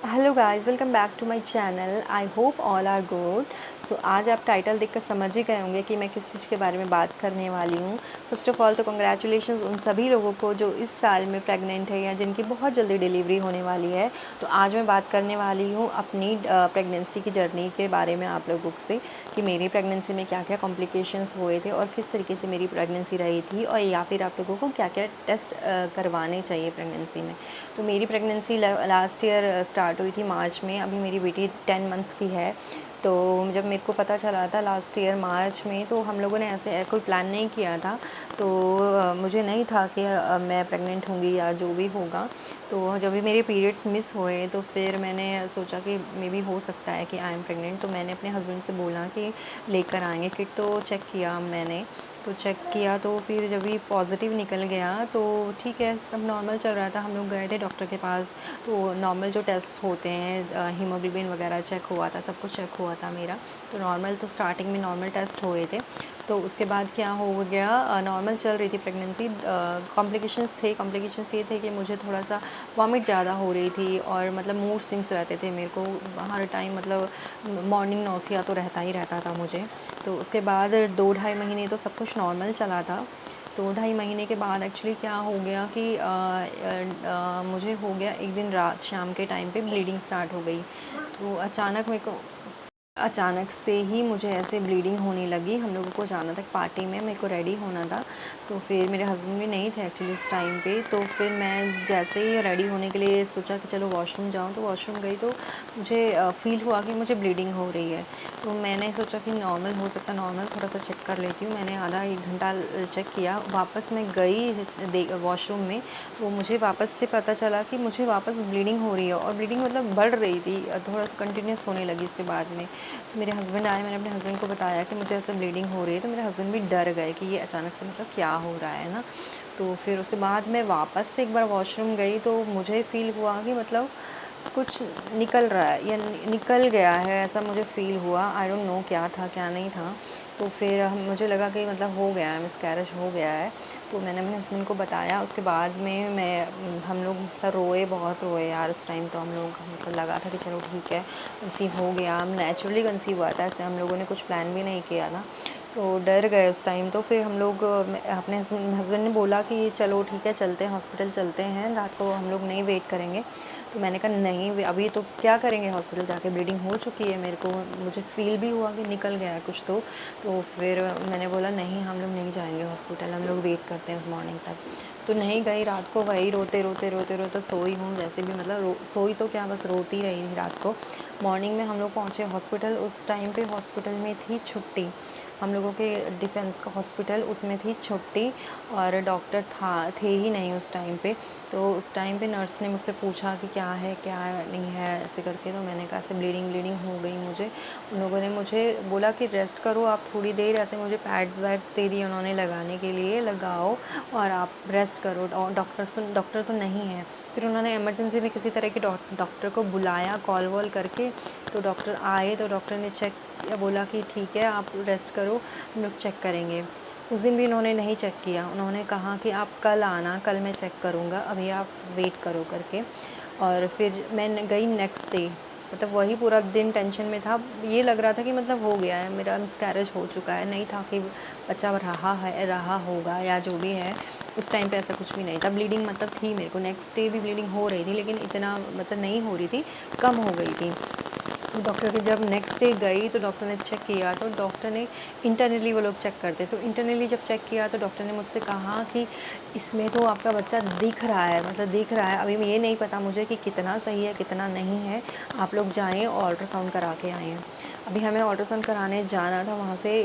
Hello guys, welcome back to my channel. I hope all are good. So आज आप title देखकर समझ ही गए होंगे कि मैं किस चीज़ के बारे में बात करने वाली हूँ। फर्स्ट ऑफ़ ऑल तो कंग्रेचुलेशंस उन सभी लोगों को जो इस साल में प्रेग्नेंट है या जिनकी बहुत जल्दी डिलीवरी होने वाली है। तो आज मैं बात करने वाली हूँ अपनी प्रेगनेंसी की जर्नी के बारे में आप लोगों से, कि मेरी प्रेगनेंसी में क्या क्या कॉम्प्लिकेशंस हुए थे और किस तरीके से मेरी प्रेगनेंसी रही थी, और या फिर आप लोगों को क्या क्या टेस्ट करवाने चाहिए प्रेगनेंसी में। तो मेरी प्रेगनेंसी लास्ट ईयर स्टार्ट हुई थी मार्च में। अभी मेरी बेटी 10 मंथ्स की है। तो जब मेरे को पता चला था लास्ट ईयर मार्च में, तो हम लोगों ने ऐसे कोई प्लान नहीं किया था। तो मुझे नहीं था कि मैं प्रेग्नेंट होंगी या जो भी होगा। तो जब भी मेरे पीरियड्स मिस हुए तो फिर मैंने सोचा कि मे बी हो सकता है कि आई एम प्रेग्नेंट। तो मैंने अपने हस्बैंड से बोला कि लेकर आएंगे किट। तो चेक किया मैंने, तो चेक किया तो फिर जब भी पॉजिटिव निकल गया तो ठीक है, सब नॉर्मल चल रहा था। हम लोग गए थे डॉक्टर के पास, तो नॉर्मल जो टेस्ट होते हैं हीमोग्लोबिन वगैरह चेक हुआ था, सब कुछ चेक हुआ था मेरा। तो नॉर्मल, तो स्टार्टिंग में नॉर्मल टेस्ट हुए थे। तो उसके बाद क्या हो गया, नॉर्मल चल रही थी प्रेगनेंसी। कॉम्प्लिकेशंस ये थे कि मुझे थोड़ा सा वॉमिट ज़्यादा हो रही थी, और मतलब मूड स्विंग्स रहते थे मेरे को हर टाइम। मतलब मॉर्निंग नौसिया तो रहता ही रहता था मुझे। तो उसके बाद 2 ढाई महीने तो सब कुछ नॉर्मल चला था। तो 2 ढाई महीने के बाद एक्चुअली क्या हो गया कि मुझे हो गया एक दिन रात शाम के टाइम पे ब्लीडिंग स्टार्ट हो गई। तो अचानक से ही मुझे ऐसे ब्लीडिंग होने लगी। हम लोगों को जाना था पार्टी में, मेरे को रेडी होना था। तो फिर मेरे हस्बैंड भी नहीं थे एक्चुअली उस टाइम पे। तो फिर मैं जैसे ही रेडी होने के लिए सोचा कि चलो वॉशरूम जाऊँ, तो वॉशरूम गई तो मुझे फ़ील हुआ कि मुझे ब्लीडिंग हो रही है। तो मैंने सोचा कि नॉर्मल हो सकता है, नॉर्मल थोड़ा सा चेक कर लेती हूँ। मैंने आधा 1 घंटा चेक किया, वापस मैं गई वॉशरूम में। तो मुझे वापस से पता चला कि मुझे वापस ब्लीडिंग हो रही है, और ब्लीडिंग मतलब बढ़ रही थी, थोड़ा सा कंटिन्यूस होने लगी उसके बाद में। तो मेरे हस्बैंड आए, मैंने अपने हस्बैंड को बताया कि मुझे ऐसे ब्लीडिंग हो रही है। तो मेरे हस्बैंड भी डर गए कि ये अचानक से मतलब क्या हो रहा है ना। तो फिर उसके बाद मैं वापस से एक बार वॉशरूम गई, तो मुझे फ़ील हुआ कि मतलब कुछ निकल रहा है या निकल गया है, ऐसा मुझे फ़ील हुआ। आई डोंट नो क्या था क्या नहीं था। तो फिर मुझे लगा कि मतलब हो गया है, मिसकैरेज हो गया है। तो मैंने अपने हस्बैंड को बताया। उसके बाद में हम लोग मतलब रोए, बहुत रोए यार उस टाइम। तो हम लोग मतलब लगा था कि चलो ठीक है, कंसीव हो गया। हम नेचुरली कंसीव हुआ था, ऐसे हम लोगों ने कुछ प्लान भी नहीं किया था। तो डर गए उस टाइम। तो फिर हम लोग अपने हस्बैंड ने बोला कि चलो ठीक है, चलते हैं हॉस्पिटल, चलते हैं, रात को हम लोग नहीं वेट करेंगे। तो मैंने कहा नहीं, अभी तो क्या करेंगे हॉस्पिटल जाके, ब्लीडिंग हो चुकी है मेरे को, मुझे फ़ील भी हुआ कि निकल गया है कुछ। तो फिर मैंने बोला नहीं, हम लोग नहीं जाएंगे हॉस्पिटल, हम लोग वेट करते हैं मॉर्निंग तक। तो नहीं गई, रात को वही रोते रोते रोते रोते सोई हूँ। वैसे भी मतलब सोई तो क्या, बस रोती रही थी रात को। मॉर्निंग में हम लोग पहुँचे हॉस्पिटल। उस टाइम पे हॉस्पिटल में थी छुट्टी, हम लोगों के डिफेंस का हॉस्पिटल, उसमें थी छुट्टी, और डॉक्टर थे ही नहीं उस टाइम पे। तो उस टाइम पे नर्स ने मुझसे पूछा कि क्या है क्या नहीं है ऐसे करके। तो मैंने कहा ऐसे ब्लीडिंग हो गई मुझे। उन लोगों ने मुझे बोला कि रेस्ट करो आप थोड़ी देर, ऐसे मुझे पैड्स वैड्स दे दिए उन्होंने लगाने के लिए, लगाओ और आप रेस्ट करो, और डॉक्टर तो नहीं है। फिर उन्होंने इमरजेंसी में किसी तरह के डॉक्टर को बुलाया कॉल वॉल करके। तो डॉक्टर आए, तो डॉक्टर ने चेक किया, बोला कि ठीक है आप रेस्ट करो, हम लोग चेक करेंगे। उस दिन भी उन्होंने नहीं चेक किया, उन्होंने कहा कि आप कल आना, कल मैं चेक करूँगा, अभी आप वेट करो करके। और फिर मैं गई नेक्स्ट डे। मतलब वही पूरा दिन टेंशन में था। ये लग रहा था कि मतलब हो गया है, मेरा मिसकैरेज हो चुका है, नहीं था कि बच्चा रहा होगा या जो भी है। उस टाइम पे ऐसा कुछ भी नहीं था। ब्लीडिंग मतलब थी मेरे को, नेक्स्ट डे भी ब्लीडिंग हो रही थी, लेकिन इतना मतलब नहीं हो रही थी, कम हो गई थी। तो डॉक्टर के जब नेक्स्ट डे गई, तो डॉक्टर ने चेक किया, तो डॉक्टर ने इंटरनली, वो लोग चेक करते, तो इंटरनली जब चेक किया तो डॉक्टर ने मुझसे कहा कि इसमें तो आपका बच्चा दिख रहा है, मतलब दिख रहा है। अभी ये नहीं पता मुझे कि कितना सही है कितना नहीं है, आप लोग जाएँ और अल्ट्रासाउंड करा के आएँ। अभी हमें अल्ट्रासाउंड कराने जाना था, वहाँ से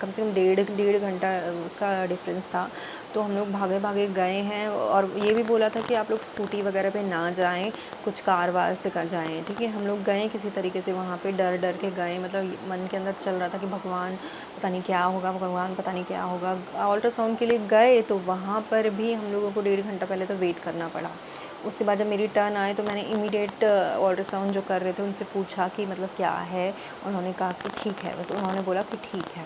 कम से कम डेढ़ घंटा का डिफरेंस था। तो हम लोग भागे भागे गए हैं, और ये भी बोला था कि आप लोग स्कूटी वगैरह पे ना जाएं, कुछ कार वार से कर जाएं, ठीक है। हम लोग गए किसी तरीके से, वहाँ पे डर डर के गए। मतलब मन के अंदर चल रहा था कि भगवान पता नहीं क्या होगा, भगवान पता नहीं क्या होगा। अल्ट्रासाउंड के लिए गए, तो वहाँ पर भी हम लोगों को 1.5 घंटा पहले तो वेट करना पड़ा। उसके बाद जब मेरी टर्न आए, तो मैंने इमीडिएट अल्ट्रासाउंड जो कर रहे थे उनसे पूछा कि मतलब क्या है। उन्होंने कहा कि ठीक है, बस उन्होंने बोला कि ठीक है।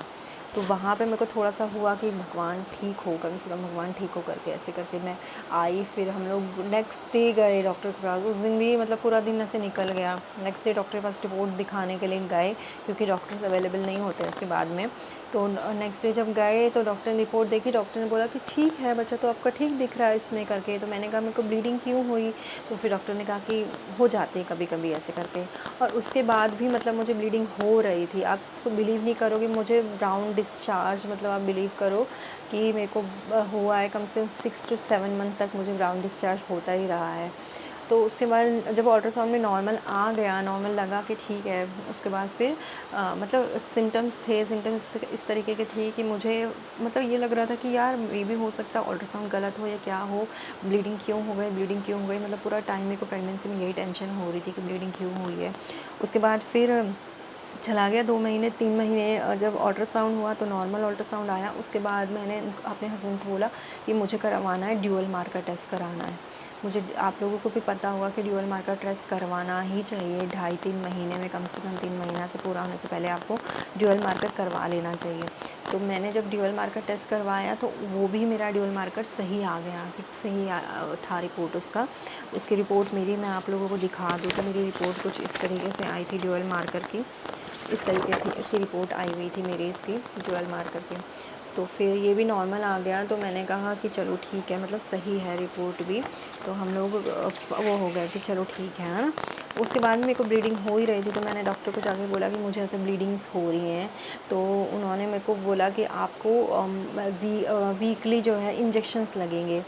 तो वहाँ पे मेरे को थोड़ा-सा हुआ कि भगवान ठीक हो, कम से कम भगवान ठीक हो करके, ऐसे करके मैं आई। फिर हम लोग नेक्स्ट डे गए डॉक्टर के पास। उस दिन भी मतलब पूरा दिन ऐसे निकल गया। नेक्स्ट डे डॉक्टर के पास रिपोर्ट दिखाने के लिए गए, क्योंकि डॉक्टर्स अवेलेबल नहीं होते उसके बाद में। तो नेक्स्ट डे जब गए तो डॉक्टर ने रिपोर्ट देखी, डॉक्टर ने बोला कि ठीक है बच्चा, तो आपका ठीक दिख रहा है इसमें करके। तो मैंने कहा मेरे को ब्लीडिंग क्यों हुई? तो फिर डॉक्टर ने कहा कि हो जाती है कभी-कभी ऐसे करके। और उसके बाद भी मतलब मुझे ब्लीडिंग हो रही थी। आप बिलीव नहीं करोगे, मुझे ब्राउन डिस्चार्ज, मतलब आप बिलीव करो कि मेरे को हुआ है कम से कम 6 टू 7 मंथ तक मुझे ब्राउन डिस्चार्ज होता ही रहा है। तो उसके बाद जब अल्ट्रासाउंड में नॉर्मल आ गया, नॉर्मल लगा कि ठीक है, उसके बाद फिर मतलब सिम्टम्स इस तरीके के थे कि मुझे मतलब ये लग रहा था कि यार ये भी हो सकता है अल्ट्रासाउंड गलत हो या क्या हो, ब्लीडिंग क्यों हो गई। मतलब पूरा टाइम मेरे को प्रेगनेंसी में यही टेंशन हो रही थी कि ब्लीडिंग क्यों हुई है। उसके बाद फिर चला गया 2 महीने 3 महीने, जब अल्ट्रासाउंड हुआ तो नॉर्मल अल्ट्रासाउंड आया। उसके बाद मैंने अपने हस्बैंड से बोला कि मुझे करवाना है, ड्यूल मार्कर टेस्ट कराना है। मुझे, आप लोगों को भी पता होगा कि ड्यूल मार्कर टेस्ट करवाना ही चाहिए। 2.5-3 महीने में, कम से कम 3 महीना से पूरा होने से पहले आपको ड्यूल मार्कर करवा लेना चाहिए। तो मैंने जब ड्यूल मार्कर टेस्ट करवाया तो वो भी मेरा ड्यूल मार्कर सही आ गया, कि सही था रिपोर्ट उसका। उसकी रिपोर्ट मेरी मैं आप लोगों को दिखा दूँ तो मेरी रिपोर्ट कुछ इस तरीके से आई थी ड्यूल मार्कर की। इस तरीके की इसकी रिपोर्ट आई हुई थी मेरी, इसकी ड्यूल मार्कर की। तो फिर ये भी नॉर्मल आ गया। तो मैंने कहा कि चलो ठीक है, मतलब सही है रिपोर्ट भी। तो हम लोग वो हो गए कि चलो ठीक है ना। उसके बाद मेरे को ब्लीडिंग हो ही रही थी, तो मैंने डॉक्टर को जाके बोला कि मुझे ऐसे ब्लीडिंग्स हो रही हैं। तो उन्होंने मेरे को बोला कि आपको वीकली जो है इंजेक्शंस लगेंगे।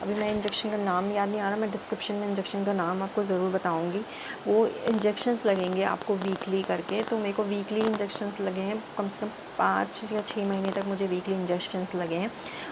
अभी मैं इंजेक्शन का नाम याद नहीं आ रहा, मैं डिस्क्रिप्शन में इंजेक्शन का नाम आपको ज़रूर बताऊंगी। वो इंजेक्शंस लगेंगे आपको वीकली करके। तो मेरे को वीकली इंजेक्शंस लगे हैं, कम से कम 5 या 6 महीने तक मुझे वीकली इंजेक्शंस लगे हैं।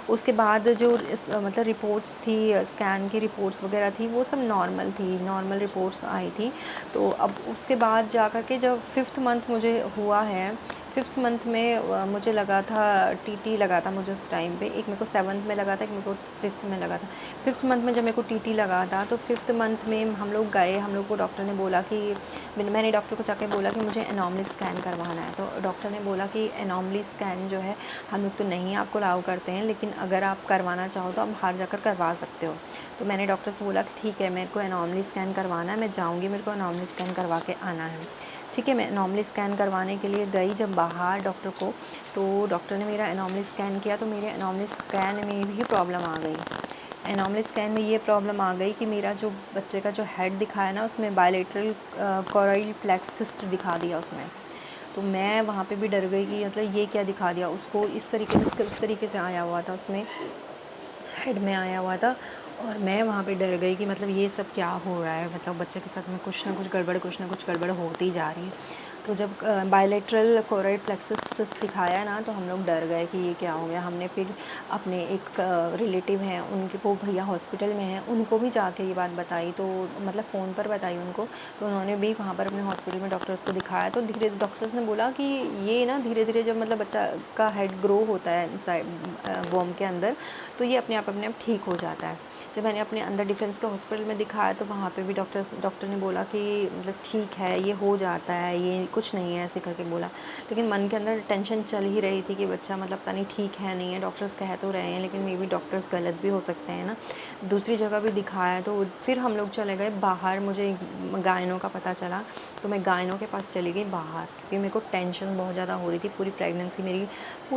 उसके बाद जो मतलब रिपोर्ट्स थी, स्कैन की रिपोर्ट्स वगैरह थी, वो सब नॉर्मल थी, नॉर्मल रिपोर्ट्स आई थी। तो अब उसके बाद जा कर के जब 5th मंथ मुझे हुआ है, 5th मंथ में मुझे लगा था, टीटी लगा था मुझे उस टाइम पे। एक मेरे को 7th में लगा था, एक मेरे को 5th में लगा था। 5th मंथ में जब मेरे को टीटी लगा था तो 5th मंथ में हम लोग गए, हम लोग को डॉक्टर ने बोला कि मैंने डॉक्टर को जाके बोला कि मुझे एनॉमली स्कैन करवाना है। तो डॉक्टर ने बोला कि एनॉमली स्कैन जो है हम लोग तो नहीं आपको अलाउ करते हैं, लेकिन अगर आप करवाना चाहो तो आप बाहर जाकर करवा सकते हो। तो मैंने डॉक्टर से बोला कि ठीक है, मेरे को एनॉमली स्कैन करवाना है, मैं जाऊँगी, मेरे को एनॉमली स्कैन करवा के आना है। ठीक है, मैं एनॉमली स्कैन करवाने के लिए गई जब बाहर डॉक्टर को, तो डॉक्टर ने मेरा एनॉमली स्कैन किया। तो मेरे एनॉमली स्कैन में भी प्रॉब्लम आ गई। एनॉमली स्कैन में ये प्रॉब्लम आ गई कि मेरा जो बच्चे का जो हेड दिखाया ना, उसमें बायलेटरल कोरॉइड प्लेक्स दिखा दिया उसमें। तो मैं वहाँ पे भी डर गई कि मतलब ये क्या दिखा दिया उसको। इस तरीके से आया हुआ था, उसमें हेड में आया हुआ था। और मैं वहाँ पे डर गई कि मतलब ये सब क्या हो रहा है, मतलब बच्चे के साथ में कुछ ना कुछ गड़बड़ होती जा रही है। तो जब बायलेटरल कोरॉइड प्लेक्सिस दिखाया ना, तो हम लोग डर गए कि ये क्या हो गया। हमने फिर अपने एक रिलेटिव हैं, उनके वो भैया हॉस्पिटल में हैं, उनको भी जाके ये बात बताई। तो मतलब फ़ोन पर बताई उनको। तो उन्होंने भी वहाँ पर अपने हॉस्पिटल में डॉक्टर्स को दिखाया। तो धीरे डॉक्टर्स ने बोला कि ये ना धीरे धीरे जब मतलब बच्चा का हेड ग्रो होता है इनसाइड वॉम के अंदर, तो ये अपने आप ठीक हो जाता है। जब मैंने अपने अंदर डिफेंस के हॉस्पिटल में दिखाया तो वहाँ पे भी डॉक्टर ने बोला कि मतलब ठीक है, ये हो जाता है, ये कुछ नहीं है, ऐसे करके बोला। लेकिन मन के अंदर टेंशन चल ही रही थी कि बच्चा मतलब पता नहीं ठीक है नहीं है। डॉक्टर्स कह तो रहे हैं, लेकिन मे बी डॉक्टर्स गलत भी हो सकते हैं ना। दूसरी जगह भी दिखाया। तो फिर हम लोग चले गए बाहर। मुझे गायनों का पता चला, तो मैं गायनों के पास चली गई बाहर, क्योंकि मेरे को टेंशन बहुत ज़्यादा हो रही थी। पूरी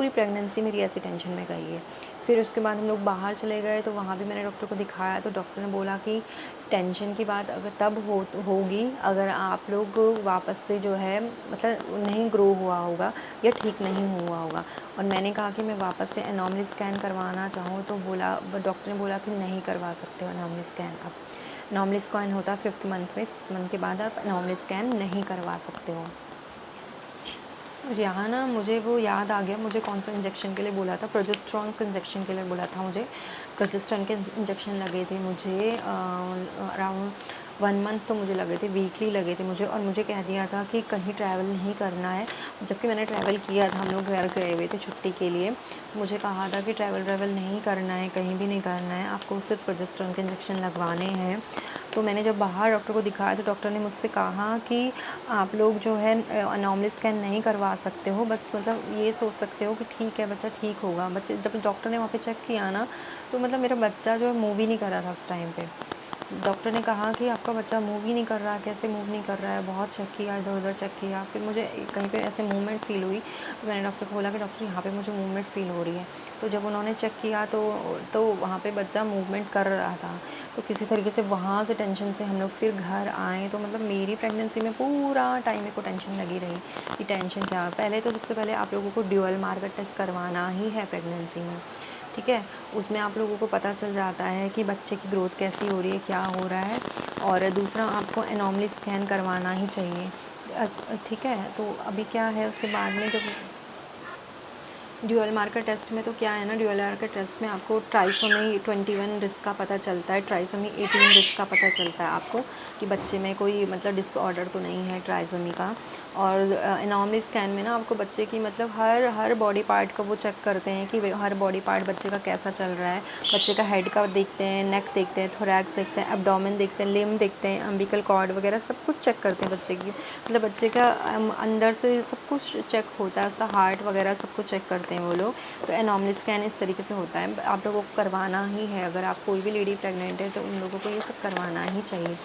प्रेगनेंसी मेरी ऐसी टेंशन में गई है। फिर उसके बाद हम लोग बाहर चले गए, तो वहाँ भी मैंने डॉक्टर को दिखाया। तो डॉक्टर ने बोला कि टेंशन की बात अगर तब होगी अगर आप लोग वापस से जो है मतलब नहीं ग्रो हुआ होगा या ठीक नहीं हुआ होगा। और मैंने कहा कि मैं वापस से एनॉमली स्कैन करवाना चाहूँ, तो डॉक्टर ने बोला कि नहीं करवा सकते हो एनॉमली स्कैन। अब एनॉमली स्कैन होता है 5th मंथ में, 5th मंथ के बाद आप एनॉमली स्कैन नहीं करवा सकते हो। और यहाँ ना मुझे वो याद आ गया, मुझे कौन सा इंजेक्शन के लिए बोला था, प्रोजेस्टेरॉन के इंजेक्शन के लिए बोला था मुझे। प्रोजेस्टेरॉन के इंजेक्शन लगे थे मुझे अराउंड 1 मंथ तो मुझे लगे थे, वीकली लगे थे मुझे। और मुझे कह दिया था कि कहीं ट्रैवल नहीं करना है, जबकि मैंने ट्रैवल किया था, हम लोग घर गए हुए थे छुट्टी के लिए। मुझे कहा था कि ट्रैवल नहीं करना है, कहीं भी नहीं करना है, आपको सिर्फ प्रोजेस्टेरॉन के इंजेक्शन लगवाने हैं। तो मैंने जब बाहर डॉक्टर को दिखाया तो डॉक्टर ने मुझसे कहा कि आप लोग जो है एनोमली स्कैन नहीं करवा सकते हो, बस मतलब ये सोच सकते हो कि ठीक है बच्चा ठीक होगा। बच्चे जब डॉक्टर ने वहाँ पे चेक किया ना, तो मतलब मेरा बच्चा जो है मूव ही नहीं कर रहा था उस टाइम पे। डॉक्टर ने कहा कि आपका बच्चा मूव ही नहीं कर रहा, कैसे मूव नहीं कर रहा है, बहुत चेक किया, इधर उधर चेक किया, फिर मुझे कहीं पे ऐसे मूवमेंट फ़ील हुई। तो मैंने डॉक्टर को बोला कि डॉक्टर यहाँ पे मुझे मूवमेंट फ़ील हो रही है। तो जब उन्होंने चेक किया तो वहाँ पे बच्चा मूवमेंट कर रहा था। तो किसी तरीके से वहाँ से टेंशन से हम लोग फिर घर आए। तो मतलब मेरी प्रेगनेंसी में पूरा टाइम मेरे को टेंशन लगी रही कि टेंशन क्या। पहले तो सबसे पहले आप लोगों को ड्यूअल मार्कर टेस्ट करवाना ही है प्रेगनेंसी में, ठीक है। उसमें आप लोगों को पता चल जाता है कि बच्चे की ग्रोथ कैसी हो रही है, क्या हो रहा है। और दूसरा आपको एनोमली स्कैन करवाना ही चाहिए, ठीक है। तो अभी क्या है उसके बाद में जब ड्यूअल मार्कर टेस्ट में, तो क्या है ना, ड्यूअल मार्कर टेस्ट में आपको ट्राइसोमी 21 रिस्क का पता चलता है, ट्राइसोमी 18 रिस्क का पता चलता है आपको कि बच्चे में कोई मतलब डिसऑर्डर तो नहीं है ट्राइसोमी का। और एनोमली स्कैन में ना आपको बच्चे की मतलब हर बॉडी पार्ट का वो चेक करते हैं कि हर बॉडी पार्ट बच्चे का कैसा चल रहा है। बच्चे का हेड का देखते हैं, नेक देखते हैं, थोरैक्स देखते हैं, एब्डोमेन देखते हैं, लिम्ब देखते हैं, अम्बिकल कॉर्ड वगैरह सब कुछ चेक करते हैं बच्चे की। मतलब बच्चे का अंदर से सब कुछ चेक होता है, उसका हार्ट वगैरह सब कुछ चेक करते हैं वो लोग। तो एनोमली स्कैन इस तरीके से होता है, आप लोगों को करवाना ही है। अगर आप कोई भी लेडी प्रेग्नेंट है तो उन लोगों को ये सब करवाना ही चाहिए।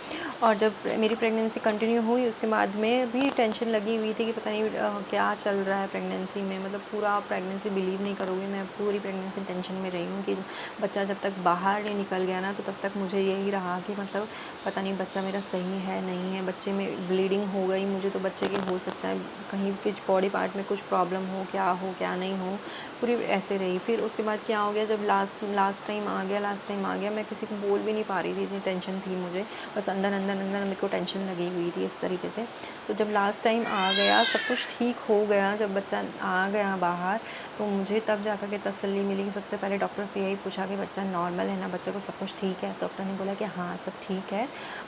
और जब मेरी प्रेगनेंसी कंटिन्यू हुई उसके बाद में भी टेंशन लगी हुई थी कि पता नहीं क्या चल रहा है प्रेगनेंसी में। मतलब पूरा प्रेगनेंसी बिलीव नहीं करोगे, मैं पूरी प्रेगनेंसी टेंशन में रही हूँ कि बच्चा जब तक बाहर नहीं निकल गया ना, तो तब तक मुझे यही रहा कि मतलब पता नहीं बच्चा मेरा सही है नहीं है। बच्चे में ब्लीडिंग हो गई मुझे, तो बच्चे की हो सकता है कहीं किस बॉडी पार्ट में कुछ प्रॉब्लम हो क्या नहीं हो, पूरी ऐसे रही। फिर उसके बाद क्या हो गया, जब लास्ट टाइम आ गया, मैं किसी को बोल भी नहीं पा रही थी, इतनी टेंशन थी मुझे। बस अंदर मेरे को टेंशन लगी हुई थी इस तरीके से। तो जब लास्ट टाइम आ गया, सब कुछ ठीक हो गया, जब बच्चा आ गया बाहर, तो मुझे तब जा कर के तसल्ली मिली। सबसे पहले डॉक्टर से यही पूछा कि बच्चा नॉर्मल है ना, बच्चे को सब कुछ ठीक है। डॉक्टर ने बोला कि हाँ सब ठीक है,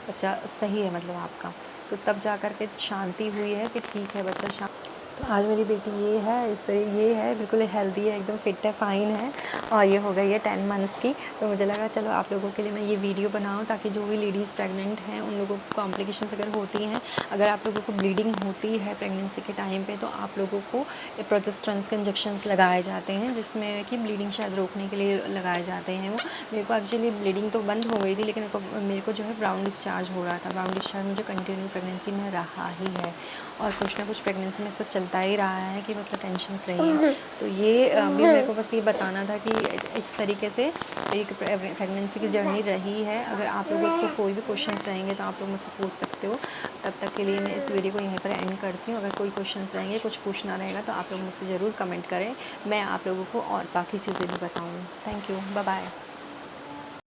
बच्चा सही है मतलब आपका। तो तब जा कर के शांति हुई है कि ठीक है बच्चा। तो आज मेरी बेटी ये है, इससे ये है, बिल्कुल हेल्दी है, एकदम फिट है, फाइन है, और ये हो गई है 10 मंथ्स की। तो मुझे लगा चलो आप लोगों के लिए मैं ये वीडियो बनाऊं, ताकि जो भी लेडीज़ प्रेग्नेंट हैं उन लोगों को कॉम्प्लिकेशंस अगर होती हैं, अगर आप लोगों को ब्लीडिंग होती है प्रेगनेंसी के टाइम पे, तो आप लोगों को प्रोजेस्टेरोन के इंजेक्शंस लगाए जाते हैं, जिसमें कि ब्लीडिंग शायद रोकने के लिए लगाए जाते हैं। वो मेरे को एक्चुअली ब्लीडिंग तो बंद हो गई थी, लेकिन मेरे को जो है ब्राउन डिस्चार्ज हो रहा था। ब्राउन डिस्चार्ज मुझे कंटिन्यू प्रेगनेंसी में रहा ही है, और कुछ ना कुछ प्रेगनेंसी में सब चलता ही रहा है कि मतलब टेंशन्स रही हैं। तो ये अभी मेरे को बस ये बताना था कि इस तरीके से एक प्रेगनेंसी की जर्नी रही है। अगर आप लोगों को कोई भी क्वेश्चंस रहेंगे तो आप लोग मुझसे पूछ सकते हो। तब तक के लिए मैं इस वीडियो को यहीं पर एंड करती हूँ। अगर कोई क्वेश्चंस रहेंगे, कुछ पूछना रहेगा, तो आप लोग मुझसे ज़रूर कमेंट करें, मैं आप लोगों को और बाकी चीज़ें भी बताऊँगी। Thank you, bye bye.